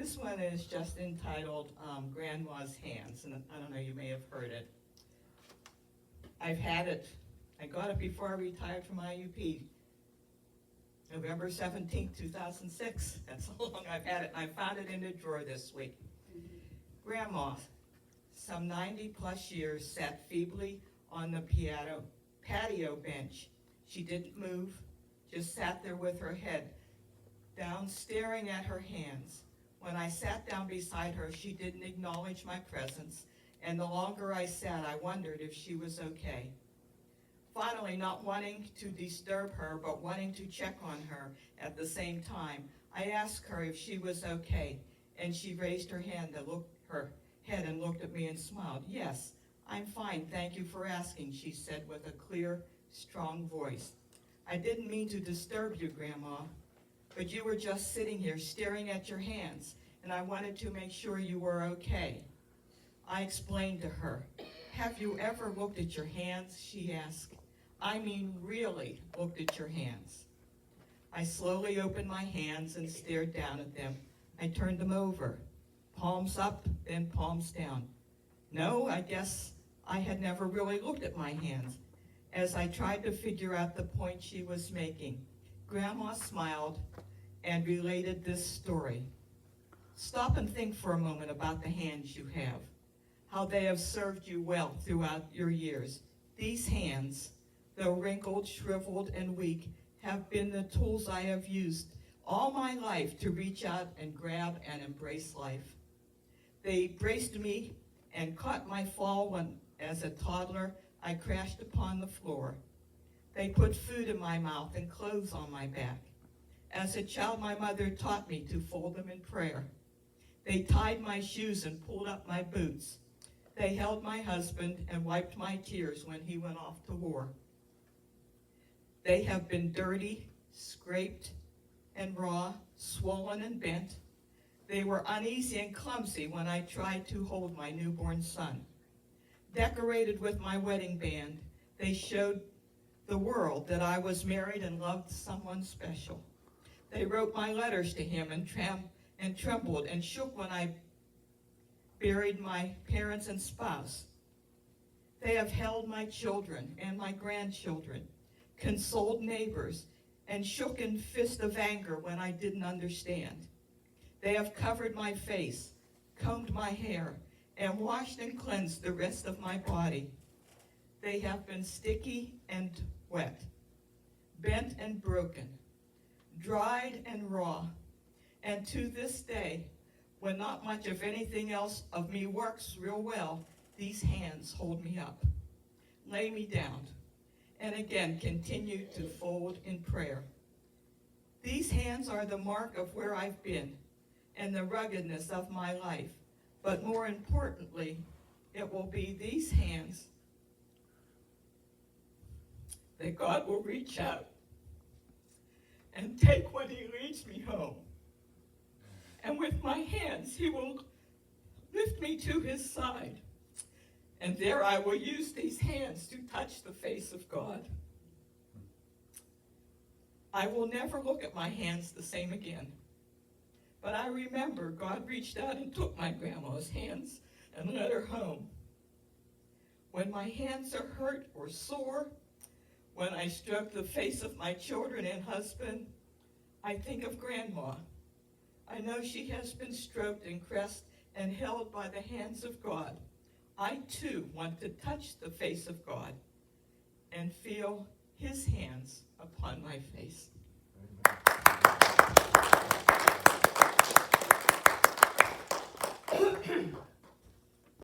This one is just entitled Grandma's Hands, and I don't know, you may have heard it. I've had it. I got it before I retired from IUP, November 17th, 2006. That's how long I've had it, and I found it in a drawer this week. Grandma, some 90-plus years, sat feebly on the patio bench. She didn't move, just sat there with her head down, staring at her hands. When I sat down beside her, she didn't acknowledge my presence, and the longer I sat, I wondered if she was okay. Finally, not wanting to disturb her, but wanting to check on her at the same time, I asked her if she was okay, and she raised her head and looked at me and smiled. "Yes, I'm fine, thank you for asking," she said with a clear, strong voice. "I didn't mean to disturb you, Grandma, but you were just sitting here staring at your hands, and I wanted to make sure you were okay." I explained to her. "Have you ever looked at your hands?" she asked. "I mean really looked at your hands." I slowly opened my hands and stared down at them. I turned them over, palms up, then palms down. No, I guess I had never really looked at my hands. As I tried to figure out the point she was making, Grandma smiled and related this story. "Stop and think for a moment about the hands you have, how they have served you well throughout your years. These hands, though wrinkled, shriveled, and weak, have been the tools I have used all my life to reach out and grab and embrace life. They braced me and caught my fall when, as a toddler, I crashed upon the floor. They put food in my mouth and clothes on my back. As a child, my mother taught me to fold them in prayer. They tied my shoes and pulled up my boots. They held my husband and wiped my tears when he went off to war. They have been dirty, scraped, and raw, swollen and bent. They were uneasy and clumsy when I tried to hold my newborn son. Decorated with my wedding band, they showed the world that I was married and loved someone special. They wrote my letters to him and trembled and shook when I buried my parents and spouse. They have held my children and my grandchildren, consoled neighbors, and shook in fist of anger when I didn't understand. They have covered my face, combed my hair, and washed and cleansed the rest of my body. They have been sticky and wet, bent and broken, dried and raw, and to this day, when not much of anything else of me works real well, these hands hold me up, lay me down, and again continue to fold in prayer. These hands are the mark of where I've been and the ruggedness of my life, but more importantly, it will be these hands that God will reach out and take when he leads me home. And with my hands, he will lift me to his side. And there I will use these hands to touch the face of God. I will never look at my hands the same again. But I remember God reached out and took my grandma's hands and led her home. When my hands are hurt or sore, when I stroke the face of my children and husband, I think of Grandma. I know she has been stroked and caressed and held by the hands of God. I too want to touch the face of God and feel his hands upon my face. Amen.